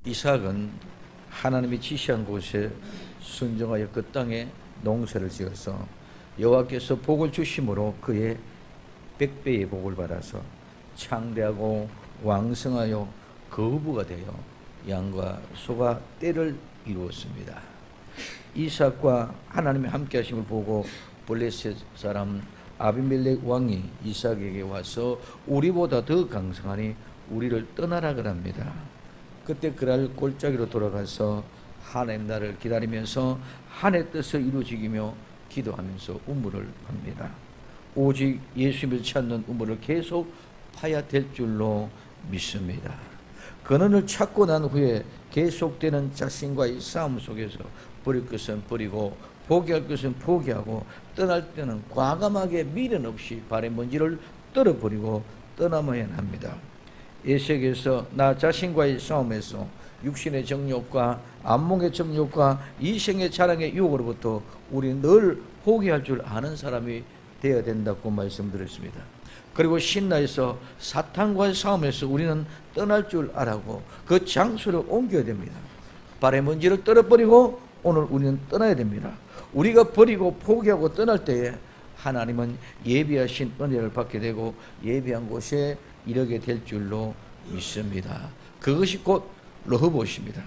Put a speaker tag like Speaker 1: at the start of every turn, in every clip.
Speaker 1: 이삭은 하나님이 지시한 곳에 순종하여 그 땅에 농사를 지어서 여호와께서 복을 주심으로 그의 100배의 복을 받아서 창대하고 왕성하여 거부가 되어 양과 소가 떼를 이루었습니다. 이삭과 하나님이 함께 하심을 보고 블레셋 사람 아비멜렉 왕이 이삭에게 와서 우리보다 더 강성하니 우리를 떠나라 그럽니다. 그때 그날 골짜기로 돌아가서 하나님 나라를 기다리면서 하나님의 뜻을 이루어지기며 기도하면서 우물을 팝니다. 오직 예수님을 찾는 우물을 계속 파야 될 줄로 믿습니다. 근원을 찾고 난 후에 계속되는 자신과의 싸움 속에서 버릴 것은 버리고 포기할 것은 포기하고 떠날 때는 과감하게 미련 없이 발의 먼지를 떨어버리고 떠나야만 합니다. 에색에서 나 자신과의 싸움에서 육신의 정욕과 안목의 정욕과 이생의 자랑의 유혹으로부터 우리는 늘 포기할 줄 아는 사람이 되어야 된다고 말씀드렸습니다. 그리고 신라에서 사탄과의 싸움에서 우리는 떠날 줄 알고 그 장소를 옮겨야 됩니다. 발의 먼지를 떨어버리고 오늘 우리는 떠나야 됩니다. 우리가 버리고 포기하고 떠날 때에 하나님은 예비하신 은혜를 받게 되고 예비한 곳에 이르게 될 줄로 믿습니다. 그것이 곧 르호봇입니다.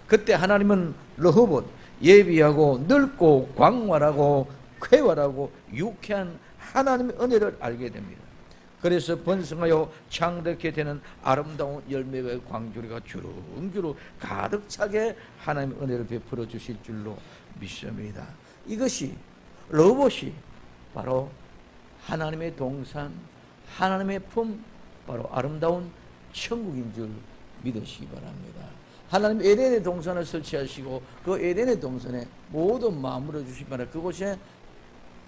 Speaker 1: 그때 하나님은 르호봇, 예비하고 넓고 광활하고 쾌활하고 유쾌한 하나님의 은혜를 알게 됩니다. 그래서 번성하여 창대케 되는 아름다운 열매의 광주리가 주렁주렁 가득 차게 하나님의 은혜를 베풀어 주실 줄로 믿습니다. 이것이 르호봇이 바로 하나님의 동산, 하나님의 품, 바로 아름다운 천국인 줄 믿으시기 바랍니다. 하나님 에덴의 동산을 설치하시고 그 에덴의 동산에 모든 마음으로 주신 바라 그곳에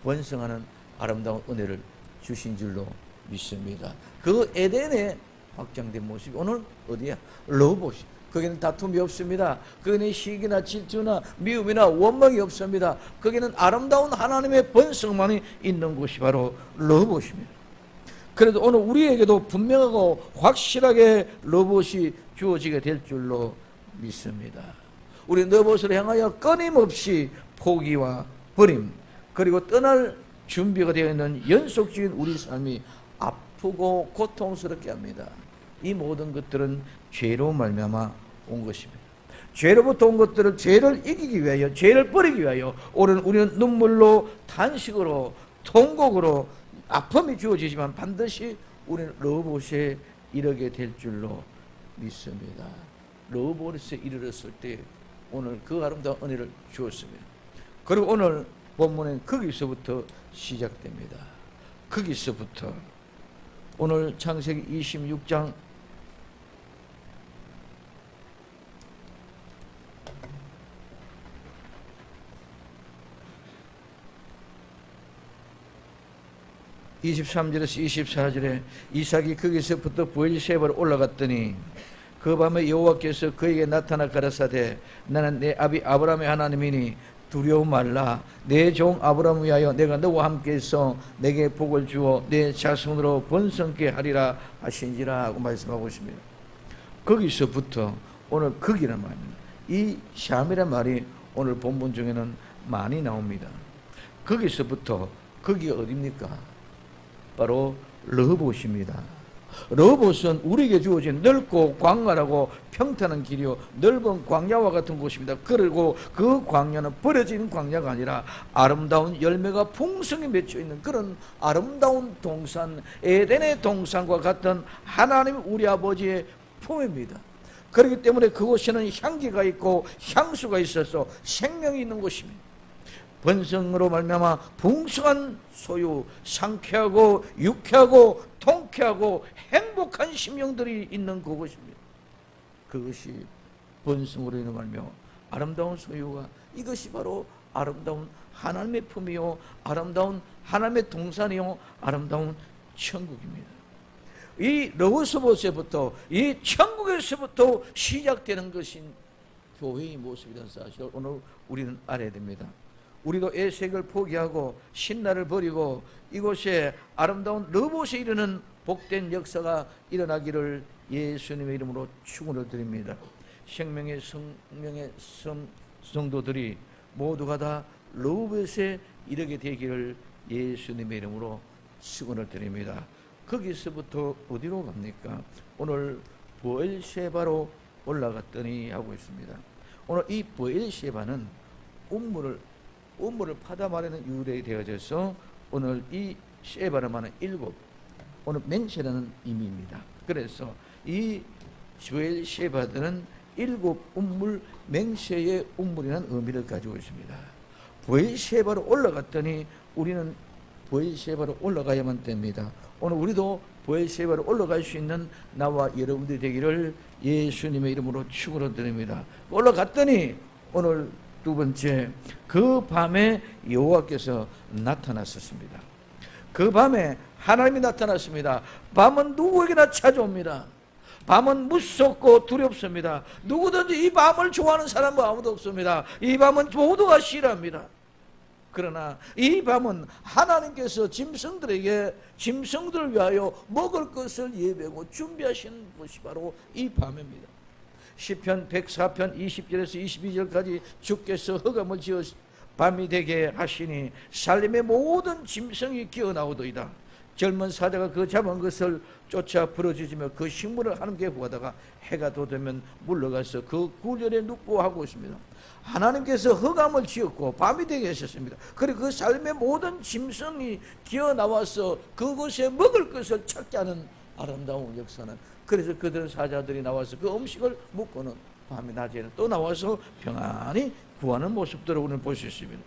Speaker 1: 번성하는 아름다운 은혜를 주신 줄로 믿습니다. 그 에덴의 확장된 모습이 오늘 어디야? 르호봇이. 거기는 다툼이 없습니다. 거기는 시기나 질투나 미움이나 원망이 없습니다. 거기는 아름다운 하나님의 번성만이 있는 곳이 바로 르호봇입니다. 그래도 오늘 우리에게도 분명하고 확실하게 르호봇이 주어지게 될 줄로 믿습니다. 우리 르호봇을 향하여 끊임없이 포기와 버림 그리고 떠날 준비가 되어 있는 연속적인 우리 삶이 아프고 고통스럽게 합니다. 이 모든 것들은 죄로 말미암아 온 것입니다. 죄로부터 온 것들을 죄를 이기기 위하여 죄를 버리기 위하여 오늘 우리는 눈물로 탄식으로 통곡으로 아픔이 주어지지만 반드시 우리는 르호봇에 이르게 될 줄로 믿습니다. 르호봇에 이르렀을 때 오늘 그 아름다운 은혜를 주었습니다. 그리고 오늘 본문은 거기서부터 시작됩니다. 거기서부터 오늘 창세기 26장 23절에서 24절에 이삭이 거기서부터 브엘셰바로 올라갔더니 그 밤에 여호와께서 그에게 나타나 가라사대 나는 내 아비 아브라함의 하나님이니 두려워 말라. 내 종 아브라함을 위하여 내가 너와 함께해서 내게 복을 주어 내 자손으로 번성케 하리라 하신지라 하고 말씀하고 있습니다. 거기서부터 오늘 거기란 말입니다. 이 샴이란 말이 오늘 본문 중에는 많이 나옵니다. 거기서부터 거기가 어디입니까? 바로 르호봇입니다. 르호봇은 우리에게 주어진 넓고 광활하고 평탄한 길이요 넓은 광야와 같은 곳입니다. 그리고 그 광야는 버려진 광야가 아니라 아름다운 열매가 풍성히 맺혀 있는 그런 아름다운 동산, 에덴의 동산과 같은 하나님 우리 아버지의 품입니다. 그렇기 때문에 그곳에는 향기가 있고 향수가 있어서 생명이 있는 곳입니다. 번성으로 말미암아 풍성한 소유, 상쾌하고 유쾌하고 통쾌하고 행복한 심령들이 있는 그곳입니다. 그것이 번성으로 인해 말미암아 아름다운 소유가 이것이 바로 아름다운 하나님의 품이요 아름다운 하나님의 동산이요 아름다운 천국입니다. 이 르호봇에서부터 이 천국에서부터 시작되는 것인 교회의 모습이라는 사실을 오늘 우리는 알아야 됩니다. 우리도 에색을 포기하고 신라를 버리고 이곳에 아름다운 르호봇에 이르는 복된 역사가 일어나기를 예수님의 이름으로 축원을 드립니다. 생명의 성도들이 모두가 다 르호벳에 이르게 되기를 예수님의 이름으로 축원을 드립니다. 거기서부터 어디로 갑니까? 오늘 브엘셰바로 올라갔더니 하고 있습니다. 오늘 이 브엘셰바는 우물을 파다 말하는 유래에 되어져서 오늘 이 셰바를 말하는 일곱, 오늘 맹세라는 의미입니다. 그래서 이 브엘셰바들은 일곱 우물, 맹세의 우물이라는 의미를 가지고 있습니다. 브엘셰바로 올라갔더니 우리는 브엘셰바로 올라가야만 됩니다. 오늘 우리도 브엘셰바로 올라갈 수 있는 나와 여러분들이 되기를 예수님의 이름으로 축원을 드립니다. 올라갔더니 오늘 두 번째, 그 밤에 여호와께서 나타났었습니다. 그 밤에 하나님이 나타났습니다. 밤은 누구에게나 찾아옵니다. 밤은 무섭고 두렵습니다. 누구든지 이 밤을 좋아하는 사람은 아무도 없습니다. 이 밤은 모두가 싫어합니다. 그러나 이 밤은 하나님께서 짐승들을 위하여 먹을 것을 예배하고 준비하신 것이 바로 이 밤입니다. 시편 104편 20절에서 22절까지 주께서 흑암을 지어 밤이 되게 하시니 살림의 모든 짐승이 기어나오도이다. 젊은 사자가 그 잡은 것을 쫓아 부러지며 그 식물을 하나님께 구하다가 해가 돋으면 물러가서 그 굴절에 눕고 하고 있습니다. 하나님께서 흑암을 지었고 밤이 되게 하셨습니다. 그리고 그 삶의 모든 짐승이 기어나와서 그곳에 먹을 것을 찾게 하는 아름다운 역사는, 그래서 그들은 사자들이 나와서 그 음식을 먹고는 밤이 낮에는 또 나와서 평안히 구하는 모습들을 우리는 볼 수 있습니다.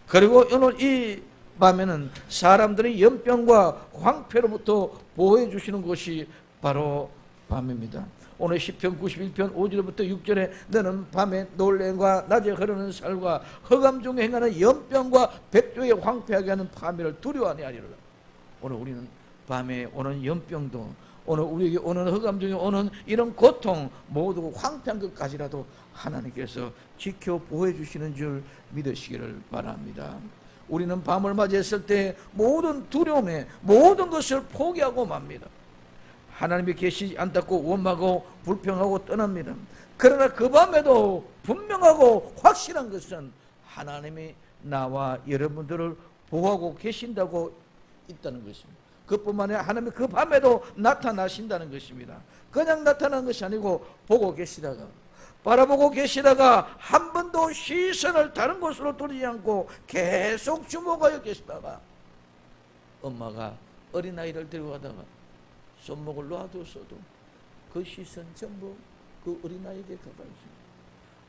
Speaker 1: 그리고 오늘 이 밤에는 사람들의 연병과 황폐로부터 보호해 주시는 것이 바로 밤입니다. 오늘 시편 91편 5절부터 6절에 너는 밤에 놀래과 낮에 흐르는 살과 흑암 중에 행하는 연병과 백조의 황폐하게 하는 파멸을 두려워하니 아니라. 오늘 우리는 밤에 오는 연병도, 오늘 우리에게 오는 흑암 중에 오는 이런 고통 모두 황폐한 것까지라도 하나님께서 지켜 보호해 주시는 줄 믿으시기를 바랍니다. 우리는 밤을 맞이했을 때 모든 두려움에 모든 것을 포기하고 맙니다. 하나님이 계시지 않다고 원망하고 불평하고 떠납니다. 그러나 그 밤에도 분명하고 확실한 것은 하나님이 나와 여러분들을 보호하고 계신다고 있다는 것입니다. 그뿐만 아니라 하나님이 그 밤에도 나타나신다는 것입니다. 그냥 나타나는 것이 아니고 보고 계시다가, 바라보고 계시다가 한 번도 시선을 다른 곳으로 돌리지 않고 계속 주목하여 계시다가 엄마가 어린아이를 데리고 가다가 손목을 놔뒀어도 그 시선 전부 그 어린아이에게 가가 있습니다.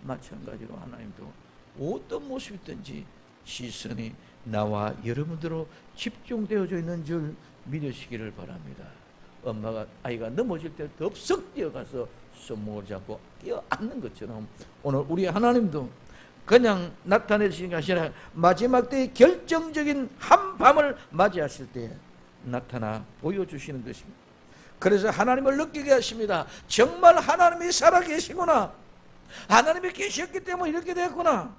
Speaker 1: 마찬가지로 하나님도 어떤 모습이든지 시선이 나와 여러분들로 집중되어져 있는 줄 믿으시기를 바랍니다. 엄마가 아이가 넘어질 때 덥석 뛰어가서 손목을 잡고 뛰어앉는 것처럼 오늘 우리 하나님도 그냥 나타내시는 것이 아니라 마지막 때의 결정적인 한 밤을 맞이하실 때 나타나 보여주시는 것입니다. 그래서 하나님을 느끼게 하십니다. 정말 하나님이 살아계시구나, 하나님이 계셨기 때문에 이렇게 됐구나.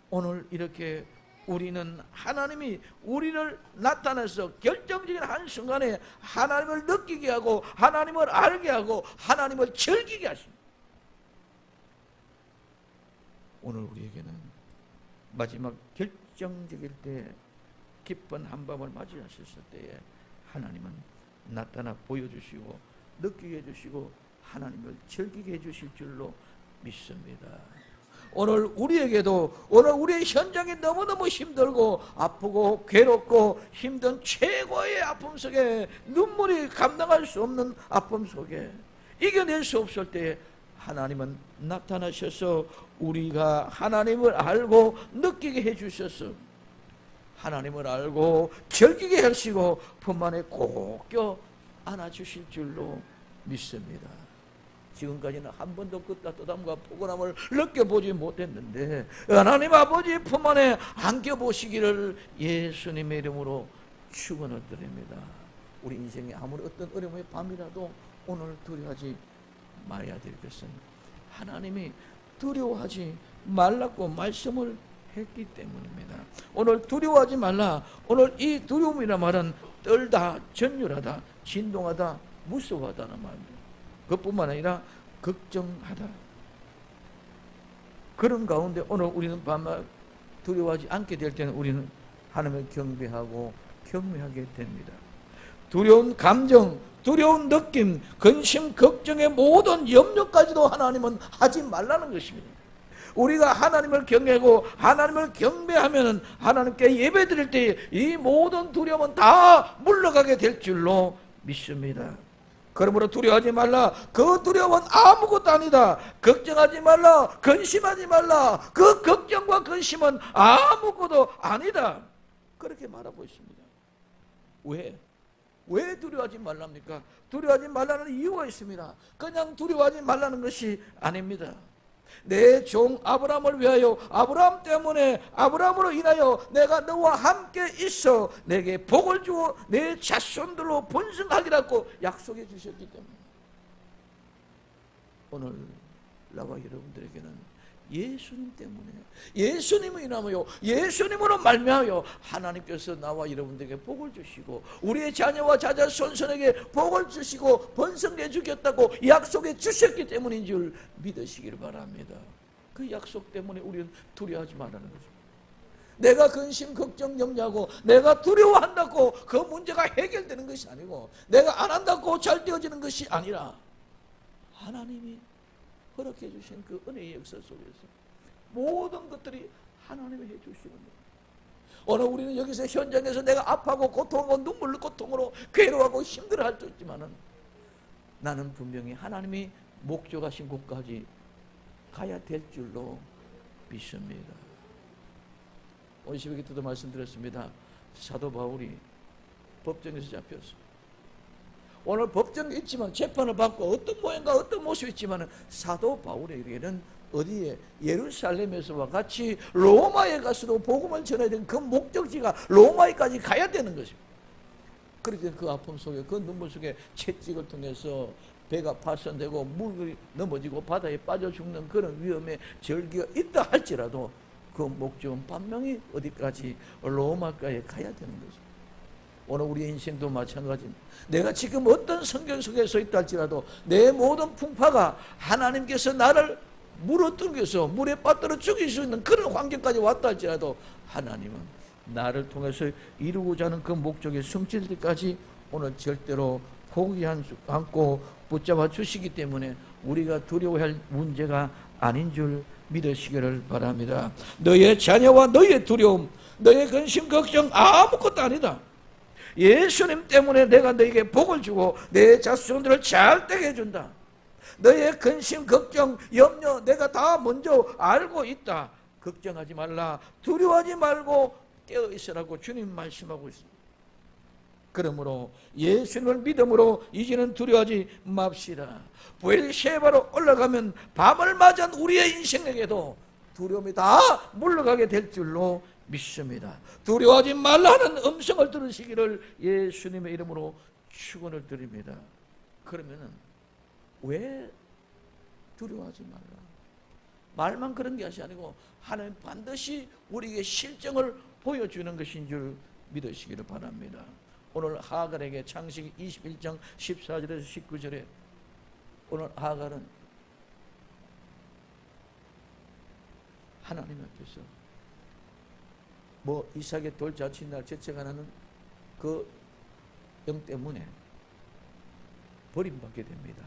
Speaker 1: 오늘 이렇게 우리는 하나님이 우리를 나타내서 결정적인 한순간에 하나님을 느끼게 하고 하나님을 알게 하고 하나님을 즐기게 하십니다. 오늘 우리에게는 마지막 결정적일 때 기쁜 한밤을 맞이하셨을 때에 하나님은 나타나 보여주시고 느끼게 해주시고 하나님을 즐기게 해주실 줄로 믿습니다. 오늘 우리에게도 오늘 우리의 현장이 너무너무 힘들고 아프고 괴롭고 힘든 최고의 아픔 속에 눈물이 감당할 수 없는 아픔 속에 이겨낼 수 없을 때 하나님은 나타나셔서 우리가 하나님을 알고 느끼게 해주셔서 하나님을 알고 즐기게 하시고 품 안에 꼭 껴 안아주실 줄로 믿습니다. 지금까지는 한 번도 그 따뜻함과 포근함을 느껴보지 못했는데 하나님 아버지 품 안에 안겨보시기를 예수님의 이름으로 축원을 드립니다. 우리 인생에 아무리 어떤 어려움의 밤이라도 오늘 두려워하지 말아야 될 것은 하나님이 두려워하지 말라고 말씀을 했기 때문입니다. 오늘 두려워하지 말라. 오늘 이 두려움이란 말은 떨다, 전율하다, 진동하다, 무서워하다는 말입니다. 그것뿐만 아니라 걱정하다. 그런 가운데 오늘 우리는 반만 두려워하지 않게 될 때는 우리는 하나님을 경배하고 경외하게 됩니다. 두려운 감정, 두려운 느낌, 근심, 걱정의 모든 염려까지도 하나님은 하지 말라는 것입니다. 우리가 하나님을 경외하고 하나님을 경배하면 하나님께 예배드릴 때 이 모든 두려움은 다 물러가게 될 줄로 믿습니다. 그러므로 두려워하지 말라. 그 두려움은 아무것도 아니다. 걱정하지 말라. 근심하지 말라. 그 걱정과 근심은 아무것도 아니다. 그렇게 말하고 있습니다. 왜 두려워하지 말랍니까? 두려워하지 말라는 이유가 있습니다. 그냥 두려워하지 말라는 것이 아닙니다. 내 종 아브라함을 위하여, 아브라함 때문에, 아브라함으로 인하여 내가 너와 함께 있어 내게 복을 주어 내 자손들로 번성하리라고 약속해 주셨기 때문에 오늘 나와 여러분들에게는 예수님 때문에, 예수님을 인하여, 예수님으로 말미암아 하나님께서 나와 여러분들에게 복을 주시고 우리의 자녀와 자자손손에게 복을 주시고 번성해 주겠다고 약속해 주셨기 때문인 줄 믿으시기를 바랍니다. 그 약속 때문에 우리는 두려워하지 말라는 거죠. 내가 근심, 걱정, 염려하고 내가 두려워한다고 그 문제가 해결되는 것이 아니고 내가 안 한다고 잘 되어지는 것이 아니라 하나님이 허락해 주신 그 은혜의 역사 속에서 모든 것들이 하나님이 해 주시는 거예요. 오늘 우리는 여기서 현장에서 내가 아파하고 고통하고 눈물 고통으로 괴로워하고 힘들어할 수 있지만은 나는 분명히 하나님이 목적하신 곳까지 가야 될 줄로 믿습니다. 오늘 새벽에 때도 말씀드렸습니다. 사도 바울이 법정에서 잡혔습니다. 오늘 법정에 있지만 재판을 받고 어떤 모양과 어떤 모습이 있지만 사도 바울에게는 어디에 예루살렘에서와 같이 로마에 가서도 복음을 전해야 되는 그 목적지가 로마에까지 가야 되는 것입니다. 그렇게 그 아픔 속에 그 눈물 속에 채찍을 통해서 배가 파손되고 물이 넘어지고 바다에 빠져 죽는 그런 위험에 절기가 있다 할지라도 그 목적은 분명히 어디까지 로마까지 가야 되는 것입니다. 오늘 우리의 인생도 마찬가지입니다. 내가 지금 어떤 성경 속에 서 있다 할지라도 내 모든 풍파가 하나님께서 나를 물어뜯겨서 물에 빠뜨려 죽일 수 있는 그런 환경까지 왔다 할지라도 하나님은 나를 통해서 이루고자 하는 그 목적의 성취될 때까지 오늘 절대로 포기하지 않고 붙잡아 주시기 때문에 우리가 두려워할 문제가 아닌 줄 믿으시기를 바랍니다. 너의 자녀와 너의 두려움, 너의 근심, 걱정 아무것도 아니다. 예수님 때문에 내가 너에게 복을 주고 내 자손들을 잘 되게 해준다. 너의 근심, 걱정, 염려 내가 다 먼저 알고 있다. 걱정하지 말라. 두려워하지 말고 깨어있으라고 주님 말씀하고 있습니다. 그러므로 예수님을 믿음으로 이제는 두려워하지 맙시다. 부엘셰바로 올라가면 밤을 맞은 우리의 인생에게도 두려움이 다 물러가게 될 줄로 믿습니다. 두려워하지 말라는 음성을 들으시기를 예수님의 이름으로 축원을 드립니다. 그러면은 왜 두려워하지 말라? 말만 그런 것이 아니고 하나님 반드시 우리에게 실정을 보여주는 것인 줄 믿으시기를 바랍니다. 오늘 하갈에게 창세기 21장 14절에서 19절에 오늘 하갈은 하나님 앞에서 이삭의 돌잔치날 제쳐가는 그 영 때문에 버림받게 됩니다.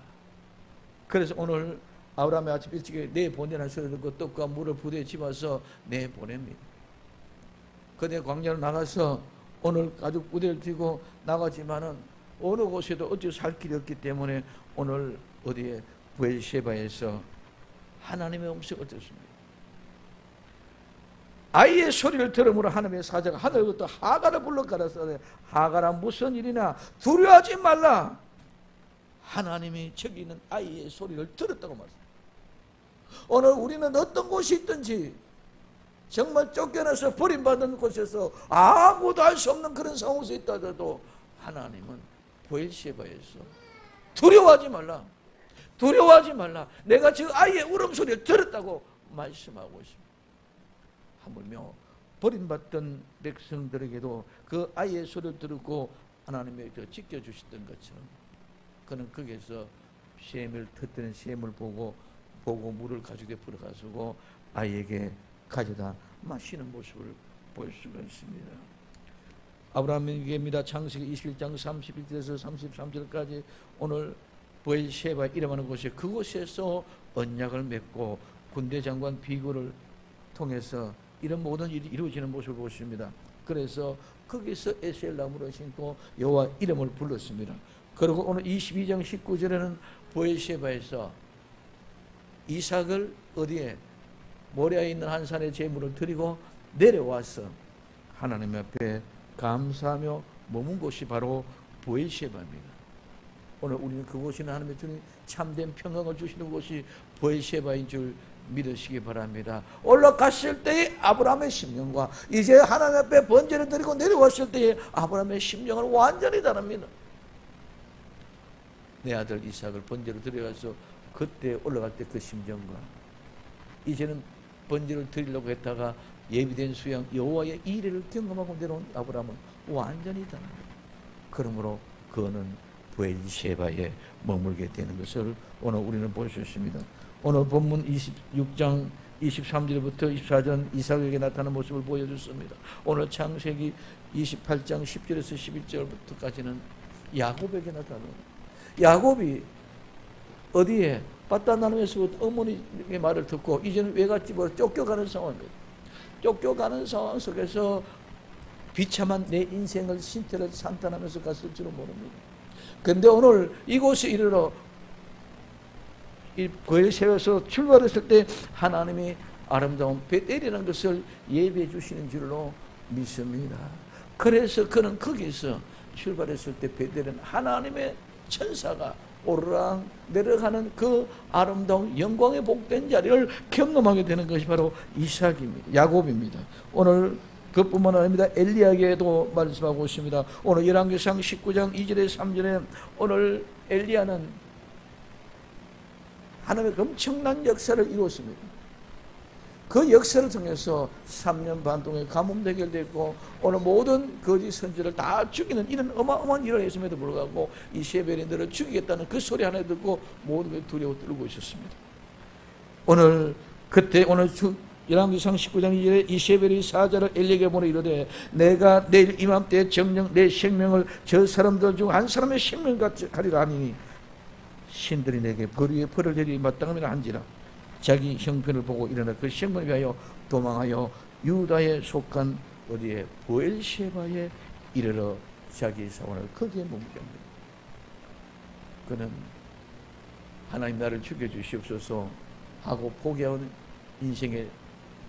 Speaker 1: 그래서 오늘 아브라함이 아침 일찍 내보내라는 소리를 듣고 떡과 물을 부대에 집어서 내보냅니다. 그대 광야로 나가서 오늘 가죽 부대를 들고 나가지만은 어느 곳에도 어찌 살 길이 없기 때문에 오늘 어디에 부엘셰바에서 하나님의 음성을 듣습니다. 아이의 소리를 들음으로 하나님의 사자가 하늘부터 하갈을 불러 가라사대 하갈아 무슨 일이나 두려워하지 말라. 하나님이 저기 있는 아이의 소리를 들었다고 말합니다. 오늘 우리는 어떤 곳이 있든지 정말 쫓겨나서 버림받은 곳에서 아무도 알 수 없는 그런 상황에서 있다 하더라도 하나님은 부엘셰바에서 두려워하지 말라. 두려워하지 말라. 내가 저 아이의 울음소리를 들었다고 말씀하고 있습니다. 하물며 버림받던 백성들에게도 그 아이의 소리를 듣고 하나님의 지켜주셨던 것처럼 그는 거기에서 셈을 터뜨린 셈을 보고 보고 물을 가죽에 풀어가지고 아이에게 가져다 마시는 모습을 볼 수가 있습니다. 아브라함에게입니다. 창세기 21장 31절에서 33절까지 오늘 브엘셰바 이름하는 곳에 그곳에서 언약을 맺고 군대 장관 비굴을 통해서 이런 모든 일이 이루어지는 모습을 보십니다. 그래서 거기서 에셀 나무를 심고 여호와 이름을 불렀습니다. 그리고 오늘 22장 19절에는 브엘셰바에서 이삭을 어디에 모리아에 있는 한 산의 제물을 드리고 내려와서 하나님 앞에 감사하며 머문 곳이 바로 브엘셰바입니다. 오늘 우리는 그곳이나 하나님의 주님 참된 평강을 주시는 곳이 브엘셰바인 줄 믿으시기 바랍니다. 올라갔을 때의 아브라함의 심령과 이제 하나님 앞에 번제를 드리고 내려왔을 때의 아브라함의 심령은 완전히 다릅니다. 내 아들 이삭을 번제로 드려가서 그때 올라갈 때 그 심정과 이제는 번제를 드리려고 했다가 예비된 수양 여호와의 이레를 경험하고 내려온 아브라함은 완전히 다릅니다. 그러므로 그는 브엘셰바에 머물게 되는 것을 오늘 우리는 볼 수 있습니다. 오늘 본문 26장 23절부터 24절 이삭에게 나타나는 모습을 보여줬습니다. 오늘 창세기 28장 10절에서 11절부터까지는 야곱에게 나타나는, 야곱이 어디에 밧단나름에서 어머니의 말을 듣고 이제는 외갓집으로 쫓겨가는 상황입니다. 쫓겨가는 상황 속에서 비참한 내 인생을 신태를 산탄하면서 갔을 줄은 모릅니다. 그런데 오늘 이곳에 이르러 브엘셰바에서 출발했을 때 하나님이 아름다운 베델이라는 것을 예비해 주시는 줄로 믿습니다. 그래서 그는 거기서 출발했을 때 베델은 하나님의 천사가 오르락 내려가는 그 아름다운 영광의 복된 자리를 경험하게 되는 것이 바로 이삭입니다. 야곱입니다. 오늘 그뿐만 아닙니다. 엘리야에게도 말씀하고 있습니다. 오늘 열왕기상 19장 2절에 3절에 오늘 엘리야는 하나님의 엄청난 역사를 이루었습니다. 그 역사를 통해서 3년 반 동안 가뭄도 해결됐고 오늘 모든 거짓 선지자를 다 죽이는 이런 어마어마한 일을 했음에도 불구하고 이세벨인들을 죽이겠다는 그 소리 하나 듣고 모든 게 두려워 떨고 있었습니다. 오늘 그때 오늘 열왕기상 19장 2절에 이세벨이 사자를 엘리에게 보내 이르되 내가 내일 이맘때에 정녕 내 생명을 저 사람들 중 한 사람의 생명같이 하리라 하니 신들이 내게 벌 위에 벌을 내리 마땅함이라 한지라 자기 형편을 보고 일어나 그 생명을 위하여 도망하여 유다에 속한 어디에 브엘셰바에 이르러 자기 사원을 거기에 머물게 합니다. 그는 하나님 나를 죽여주시옵소서 하고 포기한 인생의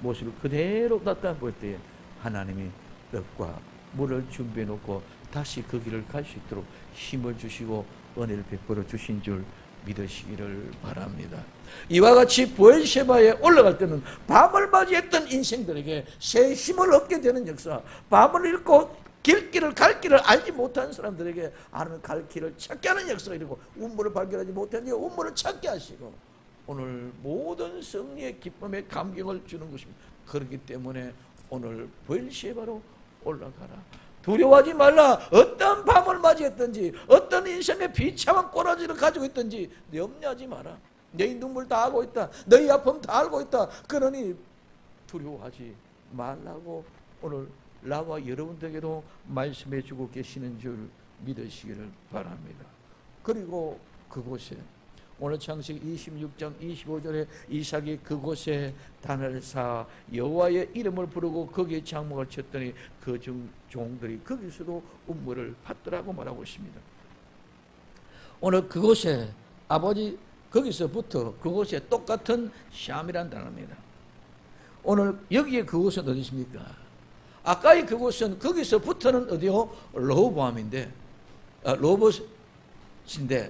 Speaker 1: 모습을 그대로 나타나 볼 때에 하나님이 떡과 물을 준비해 놓고 다시 그 길을 갈 수 있도록 힘을 주시고 은혜를 베풀어 주신 줄 믿으시기를 바랍니다. 이와 같이 브엘셰바에 올라갈 때는 밤을 맞이했던 인생들에게 새 힘을 얻게 되는 역사, 밤을 잃고 길길을 갈 길을 알지 못한 사람들에게 하나님 갈 길을 찾게 하는 역사가 이르고 운물을 발견하지 못했는데 운물을 찾게 하시고 오늘 모든 승리의 기쁨의 감격을 주는 것입니다. 그렇기 때문에 오늘 브엘셰바로 올라가라. 두려워하지 말라. 어떤 밤을 맞이했든지 어떤 인생의 비참한 꼬라지를 가지고 있든지 염려하지 마라. 너희 눈물 다 알고 있다. 너희 아픔 다 알고 있다. 그러니 두려워하지 말라고 오늘 나와 여러분들에게도 말씀해 주고 계시는 줄 믿으시기를 바랍니다. 그리고 그곳에 오늘 창세기 26장 25절에 이삭이 그곳에 단을 쌓아 여호와의 이름을 부르고 거기에 장막을 쳤더니 그 중 종들이 거기서도 운물을 받더라고 말하고 있습니다. 오늘 그곳에 아버지 거기서부터 그곳에 똑같은 샴이라는 단어입니다. 오늘 여기에 그곳은 어디 있습니까? 아까의 그곳은 거기서부터는 어디요? 로보암인데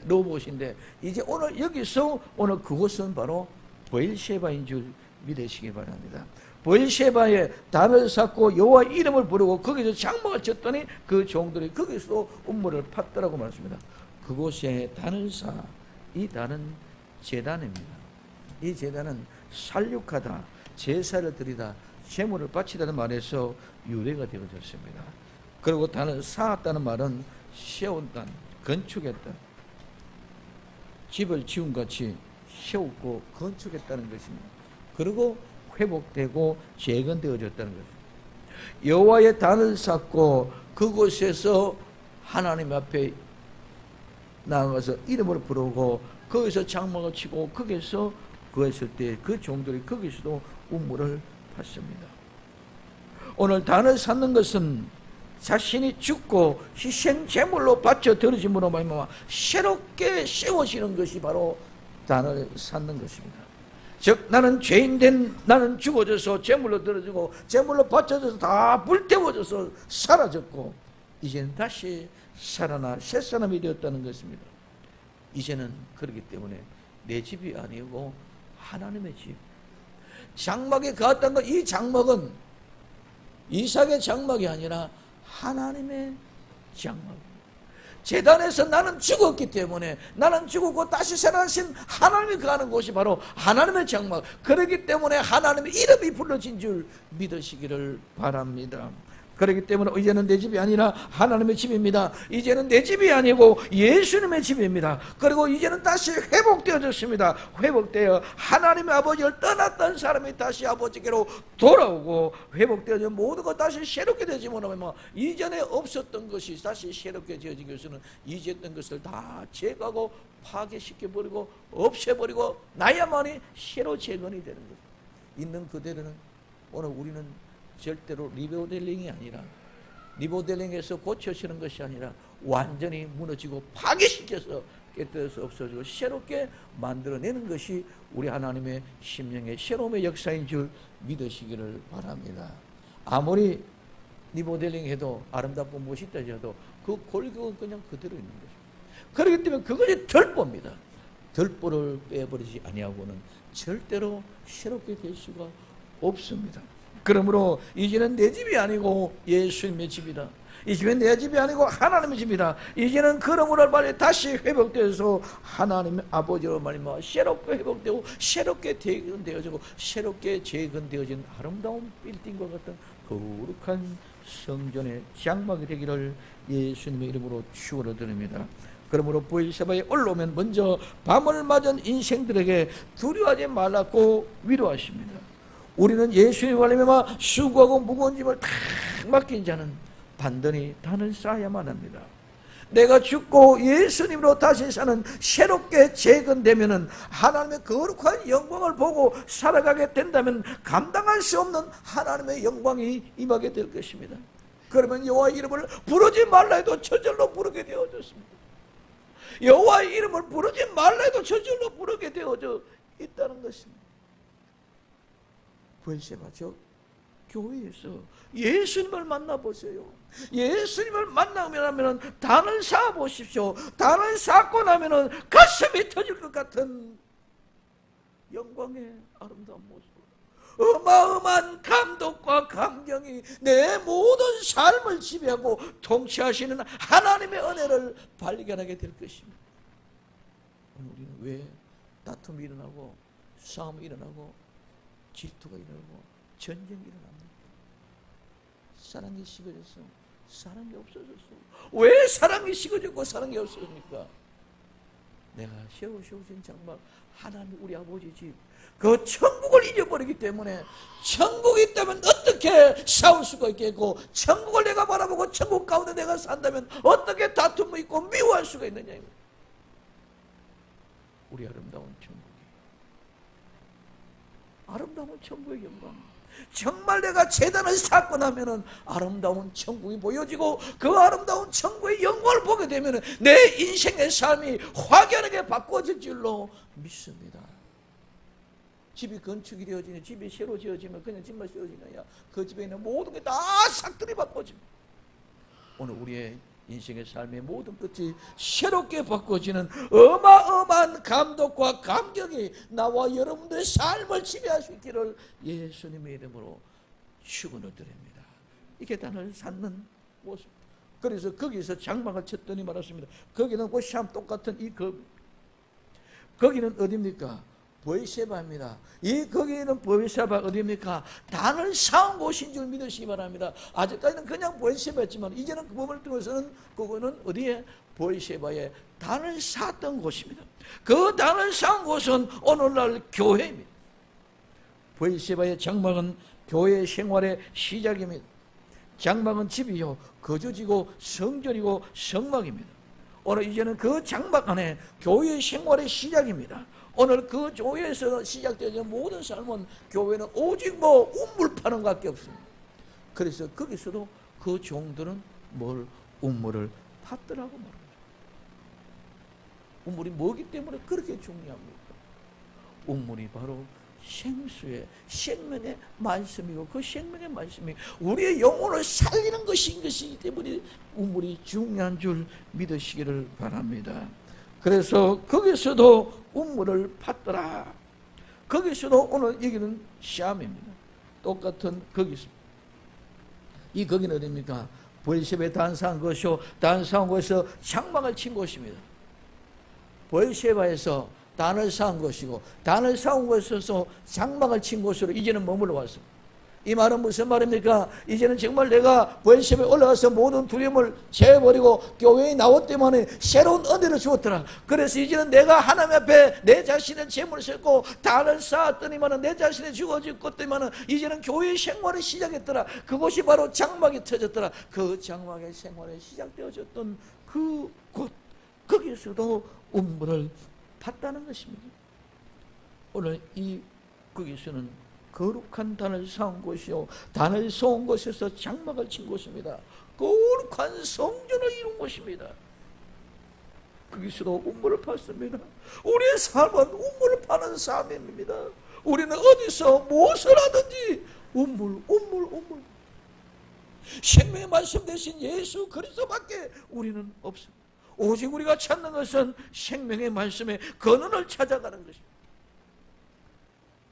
Speaker 1: 로봇인데 이제 오늘 여기서 오늘 그곳은 바로 브엘셰바인 줄 믿으시기 바랍니다. 브엘셰바에 단을 쌓고 여호와 이름을 부르고 거기서 장막을 쳤더니 그 종들이 거기서 운물을 팠더라고 말했습니다. 그곳에 단을 쌓아 이 단은 제단입니다. 이 제단은 살육하다, 제사를 드리다, 제물을 바치다는 말에서 유래가 되어졌습니다. 그리고 단을 쌓았다는 말은 세운다, 건축했다, 집을 지음같이 세우고 건축했다는 것입니다. 그리고 회복되고 재건되어졌다는 것입니다. 여호와의 단을 쌓고 그곳에서 하나님 앞에 나아가서 이름을 부르고 거기서 장막을 치고 거기서 구했을 때 그 종들이 거기서도 우물을 팠습니다. 오늘 단을 쌓는 것은 자신이 죽고 희생 제물로 바쳐 드려짐으로 말미암아 새롭게 세워지는 것이 바로 단을 쌓는 것입니다. 즉 나는 죄인된 나는 죽어져서 제물로 드려지고 제물로 바쳐져서 다 불태워져서 사라졌고 이제는 다시 살아나 새 사람이 되었다는 것입니다. 이제는 그렇기 때문에 내 집이 아니고 하나님의 집. 장막에 가었다는 것, 이 장막은 이삭의 장막이 아니라 하나님의 장막입니다. 제단에서 나는 죽었기 때문에 나는 죽었고 다시 살아나신 하나님이 거하는 곳이 바로 하나님의 장막. 그렇기 때문에 하나님의 이름이 불러진 줄 믿으시기를 바랍니다. 그렇기 때문에 이제는 내 집이 아니라 하나님의 집입니다. 이제는 내 집이 아니고 예수님의 집입니다. 그리고 이제는 다시 회복되어졌습니다. 회복되어 하나님의 아버지를 떠났던 사람이 다시 아버지께로 돌아오고 회복되어져 모든 것 다시 새롭게 되지 못하면 이전에 없었던 것이 다시 새롭게 지어지기 위해서는 이전했던 것을 다 제거하고 파괴시켜버리고 없애버리고 나야만이 새로 재건이 되는 거죠. 있는 그대로는 오늘 우리는 절대로 리모델링이 아니라 리모델링에서 고쳐지는 것이 아니라 완전히 무너지고 파괴시켜서 깨뜨려서 없어지고 새롭게 만들어내는 것이 우리 하나님의 심령의 새로움의 역사인 줄 믿으시기를 바랍니다. 아무리 리모델링 해도 아름답고 멋있다 해도 그 골격은 그냥 그대로 있는 거죠. 그렇기 때문에 그것이 덜보입니다. 덜보를 빼버리지 아니하고는 절대로 새롭게 될 수가 없습니다. 그러므로 이제는 내 집이 아니고 예수님의 집이다. 이 집은 내 집이 아니고 하나님의 집이다. 이제는 그러므로 말에 다시 회복되어서 하나님의 아버지로 말미암아 새롭게 회복되고 새롭게 재건되어지고 새롭게 재건되어진 아름다운 빌딩과 같은 거룩한 성전의 장막이 되기를 예수님의 이름으로 축원드립니다. 그러므로 브엘세바에 올라오면 먼저 밤을 맞은 인생들에게 두려워하지 말라고 위로하십니다. 우리는 예수님 말미암아 수고하고 무거운 짐을 다 맡긴 자는 단단히 단을 쌓아야만 합니다. 내가 죽고 예수님으로 다시 사는 새롭게 재건되면은 하나님의 거룩한 영광을 보고 살아가게 된다면 감당할 수 없는 하나님의 영광이 임하게 될 것입니다. 그러면 여호와의 이름을 부르지 말라 해도 저절로 부르게 되어졌습니다. 여호와의 이름을 부르지 말라 해도 저절로 부르게 되어져 있다는 것입니다. 브엘세바 저 교회에서 예수님을 만나보세요. 예수님을 만나면 단을 쌓아보십시오. 단을 쌓고 나면 가슴이 터질 것 같은 영광의 아름다운 모습, 어마어마한 감독과 감경이 내 모든 삶을 지배하고 통치하시는 하나님의 은혜를 발견하게 될 것입니다. 우리는 왜 다툼이 일어나고 싸움이 일어나고 질투가 일어나고 전쟁이 일어납니다. 사랑이 식어졌어. 사랑이 없어졌어. 왜 사랑이 식어졌고 사랑이 없어집니까? 내가 세우신 장막 하나님 우리 아버지 집 그 천국을 잊어버리기 때문에 천국이 있다면 어떻게 싸울 수가 있겠고 천국을 내가 바라보고 천국 가운데 내가 산다면 어떻게 다툼이 있고 미워할 수가 있느냐. 우리 아름다운 천국이 아름다운 천국의 영광. 정말 내가 제단을 쌓고 나면은 아름다운 천국이 보여지고 그 아름다운 천국의 영광을 보게 되면은 내 인생의 삶이 확연하게 바꿔질 줄로 믿습니다. 집이 건축이 되어지냐, 집이 새로 지어지면 그냥 집만 세워지느냐, 그 집에 있는 모든 게 다 싹들이 바꿔집니다. 오늘 우리의 인생의 삶의 모든 끝이 새롭게 바꿔지는 어마어마한 감독과 감격이 나와 여러분들의 삶을 지배할 수 있기를 예수님의 이름으로 축원을 드립니다. 이게 단을 쌓는 모습. 그래서 거기서 장막을 쳤더니 말았습니다. 거기는 그 참 똑같은 이 거기는 어디입니까? 브엘세바입니다. 거기는 브엘세바 어디입니까? 단을 쌓은 곳인 줄 믿으시기 바랍니다. 아직까지는 그냥 브엘세바였지만 이제는 그 법을 통해서는 그거는 어디에? 브엘세바의 단을 쌓았던 곳입니다. 그 단을 쌓은 곳은 오늘날 교회입니다. 브엘셰바의 장막은 교회 생활의 시작입니다. 장막은 집이요 거주지고 성전이고 성막입니다. 오늘 이제는 그 장막 안에 교회 생활의 시작입니다. 오늘 그 교회에서 시작되는 모든 삶은 교회는 오직 우물 파는 것밖에 없습니다. 그래서 거기서도 그 종들은 우물을 팠더라고 말합니다. 우물이 뭐기 때문에 그렇게 중요합니까? 우물이 바로 생수의 생명의 말씀이고 그 생명의 말씀이 우리의 영혼을 살리는 것이기 때문에 우물이 중요한 줄 믿으시기를 바랍니다. 그래서 거기서도 우물을 팠더라. 거기서도 오늘 여기는 시암입니다. 똑같은 거기서 이 거기는 어디입니까? 브엘셰바에 단사한 것이요 단사한 곳에서 장막을 친 곳입니다. 브엘셰바에서 단을 쌓은 것이고 단을 쌓은 곳에서 장막을 친 곳으로 이제는 머물러 왔습니다. 이 말은 무슨 말입니까? 이제는 정말 내가 브엘셰바에 올라가서 모든 두려움을 제어버리고 교회에 나왔더만은 새로운 은혜를 주었더라. 그래서 이제는 내가 하나님 앞에 내 자신의 재물을 싣고 단을 쌓았더니만은 내 자신의 죽어졌더니만은 이제는 교회 생활을 시작했더라. 그곳이 바로 장막이 터졌더라. 그 장막의 생활이 시작되어졌던 그곳 거기서도 우물을 팠다는 것입니다. 오늘 거기서는 거룩한 단을 쌓은 곳이요 단을 쌓은 곳에서 장막을 친 곳입니다. 거룩한 성전을 이룬 곳입니다. 거기서도 우물을 팠습니다. 우리의 삶은 우물을 파는 삶입니다. 우리는 어디서 무엇을 하든지 우물 생명의 말씀 대신 예수 그리스도밖에 우리는 없습니다. 오직 우리가 찾는 것은 생명의 말씀의 근원을 찾아가는 것입니다.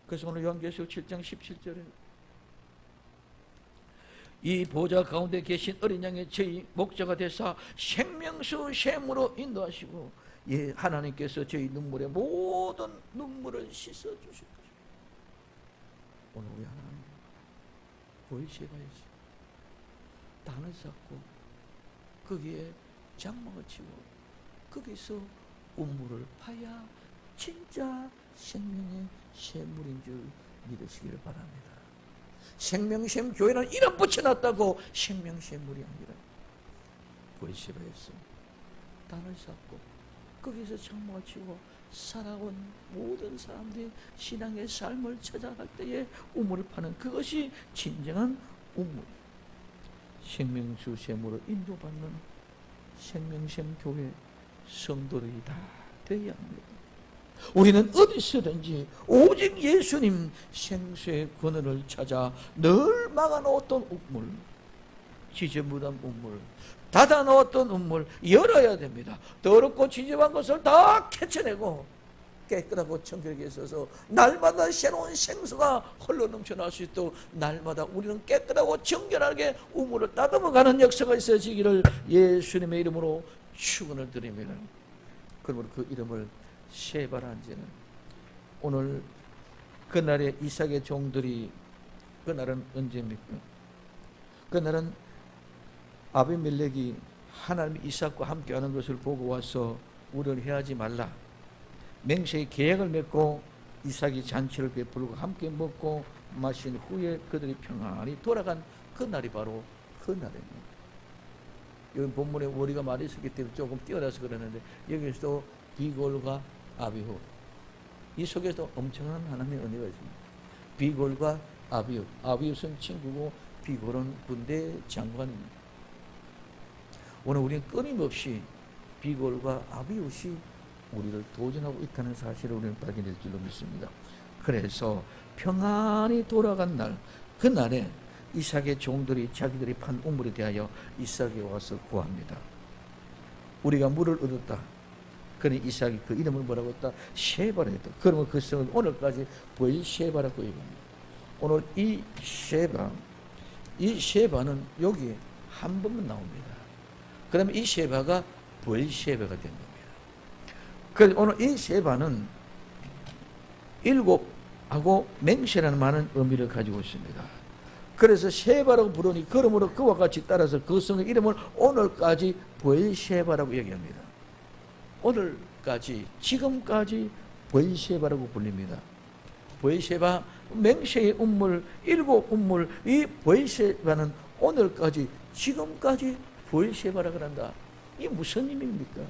Speaker 1: 그래서 오늘 요한계시록 7장 17절에 이 보좌 가운데 계신 어린 양의 저희 목자가 되사 생명수 샘으로 인도하시고 하나님께서 저희 눈물의 모든 눈물을 씻어주실 것입니다. 오늘 우리 하나님 브엘셰바에서 단을 쌓고 거기에 장막을 치고 거기서 우물을 파야 진짜 생명의 샘물인 줄 믿으시기를 바랍니다. 생명샘 교회는 이름 붙여놨다고 생명샘물이 아니라 브엘셰바에서 단을 쌓고 거기서 장막을 치고 살아온 모든 사람들이 신앙의 삶을 찾아갈 때에 우물을 파는 그것이 진정한 우물. 생명수 샘으로 인도받는 생명샘 교회 성도들이 다 되어야 합니다. 우리는 어디서든지 오직 예수님 생수의 근원을 찾아 늘 막아놓았던 우물, 지저분한 우물, 닫아놓았던 우물 열어야 됩니다. 더럽고 지저분한 것을 다 캐쳐내고 깨끗하고 청결하게 있어서 날마다 새로운 생수가 흘러넘쳐 나올 수 있도록 날마다 우리는 깨끗하고 청결하게 우물을 따듬어가는 역사가 있어지기를 예수님의 이름으로 축원을 드립니다. 그러므로 그 이름을 셰바라 한지는 오늘 그날의 이삭의 종들이 그날은 언제입니까? 그날은 아비멜렉이 하나님 이삭과 함께하는 것을 보고 와서 우리를 해하지 말라 맹세의 계약을 맺고 이삭이 잔치를 베풀고 함께 먹고 마신 후에 그들이 평안히 돌아간 그날이 바로 그날입니다. 여기 본문에 우리가 말이 있었기 때문에 조금 뛰어나서 그러는데 여기서도 비골과 아비후 이 속에도 엄청난 하나님의 은혜가 있습니다. 비골과 아비후, 아비후는 친구고 비골은 군대 장관입니다. 오늘 우리는 끊임없이 비골과 아비후이 우리를 도전하고 있다는 사실을 우리는 발견될 줄로 믿습니다. 그래서 평안히 돌아간 날, 그날에 이삭의 종들이 자기들이 판 우물에 대하여 이삭에 와서 구합니다. 우리가 물을 얻었다. 그러니 이삭이 그 이름을 뭐라고 했다? 셰바라 했다. 그러면 그 성은 오늘까지 브엘셰바라고 얘기합니다. 오늘 이 셰바는 여기 한 번만 나옵니다. 그러면 이 셰바가 브엘셰바가 된 겁니다. 그래서 오늘 이 셰바는 일곱하고 맹세라는 많은 의미를 가지고 있습니다. 그래서 셰바라고 부르니 그러므로 그와 같이 따라서 그 성의 이름을 오늘까지 브엘셰바라고 얘기합니다. 오늘까지 지금까지 브엘셰바라고 불립니다. 브엘셰바 맹세의 운물, 일곱 운물, 이 브엘셰바는 오늘까지 지금까지 브엘셰바라고 한다. 이게 무슨 의미입니까?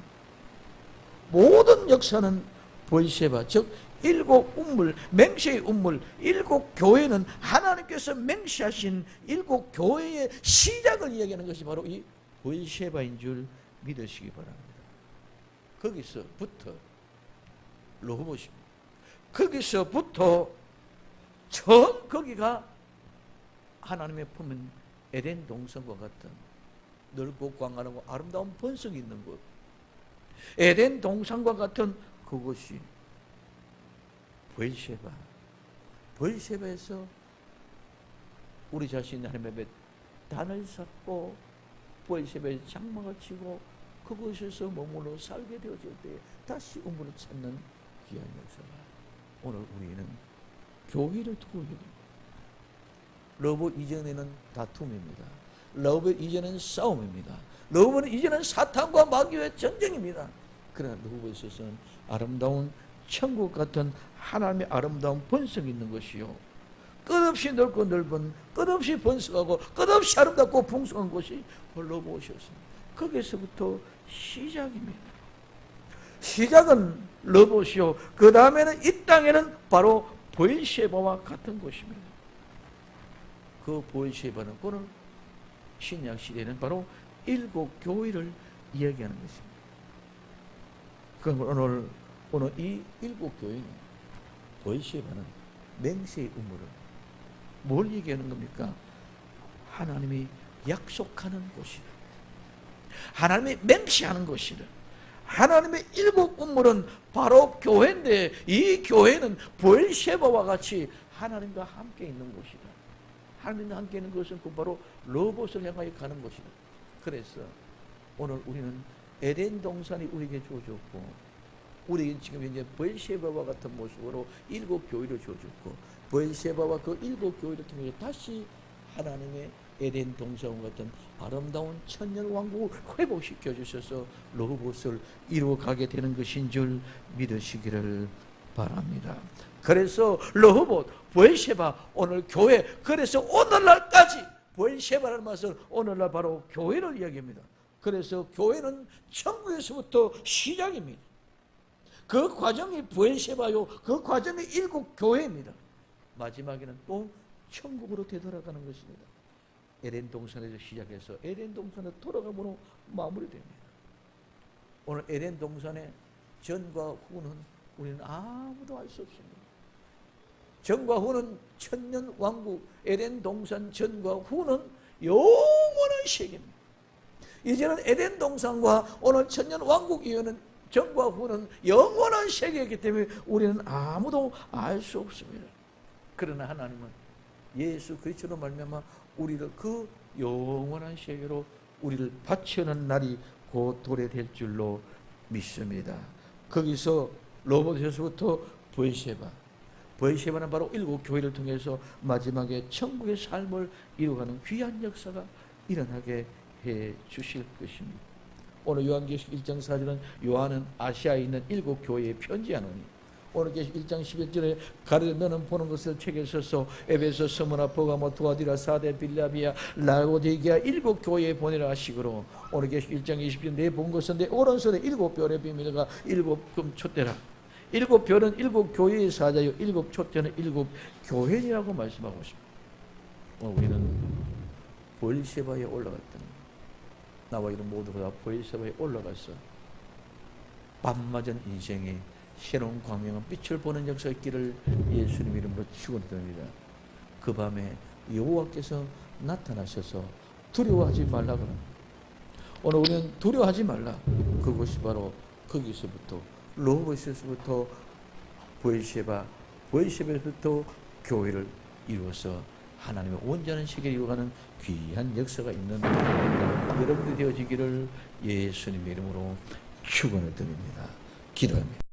Speaker 1: 모든 역사는 브엘셰바, 즉 일곱 운물, 맹세의 운물, 일곱 교회는 하나님께서 맹세하신 일곱 교회의 시작을 이야기하는 것이 바로 이 브엘셰바인 줄 믿으시기 바랍니다. 거기서부터 로봇입니다. 거기서부터 처음 거기가 하나님의 품은 에덴 동산과 같은 넓고 광활하고 아름다운 번성이 있는 곳, 에덴 동산과 같은 그곳이 브엘셰바. 브엘셰바에서 우리 자신이 하나님의 단을 쌓고 브엘셰바에 장막을 치고 그곳에서 머물러 살게 되어질 때에 다시 우물을 찾는 귀한 역사가 오늘 우리는 교회를 두고 있는 로봇 이전에는 다툼입니다. 로봇 이전에는 싸움입니다. 로봇은 이전에는 사탄과 마귀의 전쟁입니다. 그러나 로봇에 있어서는 아름다운 천국 같은 하나님의 아름다운 번성이 있는 것이요, 끝없이 넓고 넓은, 끝없이 번성하고 끝없이 아름답고 풍성한 곳이 로봇이었습니다. 거기서부터 시작입니다. 시작은 로봇이요, 그 다음에는 이 땅에는 바로 브엘셰바와 같은 곳입니다. 그 브엘셰바는 오늘 신약 시대는 바로 일곱 교회를 이야기하는 것입니다. 그럼 오늘 이 일곱 교회는 브엘셰바는 맹세의 우물을 뭘 얘기하는 겁니까? 하나님이 약속하는 곳이다. 하나님이 맹세하는 곳이다. 하나님의 일곱 우물은 바로 교회인데 이 교회는 브엘셰바와 같이 하나님과 함께 있는 곳이다. 하나님과 함께 있는 것은 그 바로 로봇을 향하여 가는 곳이다. 그래서 오늘 우리는 에덴 동산이 우리에게 주어졌고, 우리는 지금 현재 브엘셰바와 같은 모습으로 일곱 교회를 주어졌고, 브엘셰바와 그 일곱 교회를 통해 다시 하나님의 에덴 동산과 같은 아름다운 천년 왕국을 회복시켜 주셔서 로봇을 이루어가게 되는 것인 줄 믿으시기를 바랍니다. 그래서 로봇, 브엘셰바, 오늘 교회, 그래서 오늘날까지 브엘셰바라는 말은 오늘날 바로 교회를 이야기합니다. 그래서 교회는 천국에서부터 시작입니다. 그 과정이 브엘셰바요, 그 과정이 일곱 교회입니다. 마지막에는 또 천국으로 되돌아가는 것입니다. 에덴 동산에서 시작해서 에덴 동산에 돌아감으로 마무리됩니다. 오늘 에덴 동산의 전과 후는 우리는 아무도 알 수 없습니다. 전과 후는 천년 왕국, 에덴 동산 전과 후는 영원한 세계입니다. 이제는 에덴 동산과 오늘 천년 왕국 이후는 전과 후는 영원한 세계이기 때문에 우리는 아무도 알 수 없습니다. 그러나 하나님은 예수 그리스도로 말미암아 우리를 그 영원한 세계로 우리를 바치는 날이 곧 도래될 줄로 믿습니다. 거기서 로봇에서부터 브엘셰바는 바로 일곱 교회를 통해서 마지막에 천국의 삶을 이루어가는 귀한 역사가 일어나게 해 주실 것입니다. 오늘 요한계시록 1장 4절은 요한은 아시아에 있는 일곱 교회에 편지하노니, 오늘 계시록 1장 11절에 가르쳐 너는 보는 것을 책에 써서 에베소, 스무나, 버가모, 두아디라, 사데, 빌라비아, 라오디게아 일곱 교회에 보내라 하시므로, 오늘 계시록 1장 20절 내 본 것은 내 오른손에 일곱 별의 비밀과 일곱 금 촛대라. 일곱 별은 일곱 교회의 사자요, 일곱 촛대는 일곱 교회라고 말씀하고 있습니다. 오늘 우리는 브엘셰바에 올라갔다. 나와 이런 모두가 브엘셰바에 올라가서 밤맞은 인생의 새로운 광명한 빛을 보는 역사의 길을 예수님 이름으로 축원드립니다. 그 밤에 여호와께서 나타나셔서 두려워하지 말라 그럽니다. 오늘 우리는 두려워하지 말라. 그것이 바로 거기서부터 로봇에서부터 브엘셰바에서부터 교회를 이루어서 하나님의 온전한 세계를 이루어가는 귀한 역사가 있는 여러분들이 되어지기를 예수님의 이름으로 축원을 드립니다. 기도합니다.